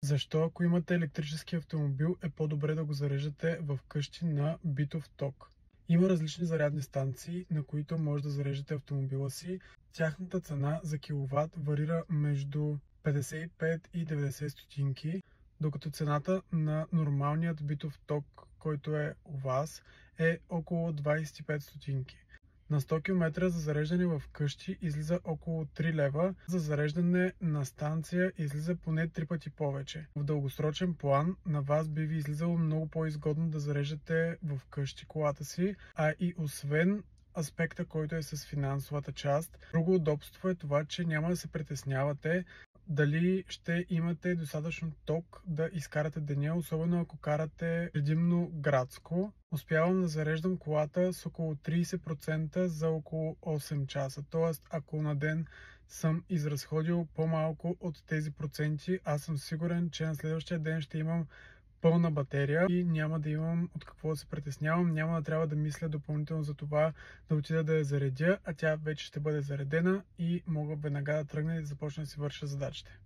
Защо, ако имате електрически автомобил, е по-добре да го зареждате в къщи на битов ток? Има различни зарядни станции, на които може да зареждате автомобила си. Тяхната цена за киловатт варира между 55 и 90 стотинки, докато цената на нормалният битов ток, който е у вас, е около 25 стотинки. На 100 км за зареждане в къщи излиза около 3 лева, за зареждане на станция излиза поне 3 пъти повече. В дългосрочен план на вас би ви излизало много по-изгодно да зареждате в къщи колата си, а и освен аспекта, който е с финансовата част, друго удобство е това, че няма да се притеснявате дали ще имате достатъчно ток да изкарате деня, особено ако карате предимно градско. Успявам да зареждам колата с около 30% за около 8 часа. Тоест, ако на ден съм изразходил по-малко от тези проценти, аз съм сигурен, че на следващия ден ще имам пълна батерия и няма да имам от какво да се притеснявам, няма да трябва да мисля допълнително за това да отида да я заредя, а тя вече ще бъде заредена и мога веднага да тръгна и да започна да си върша задачите.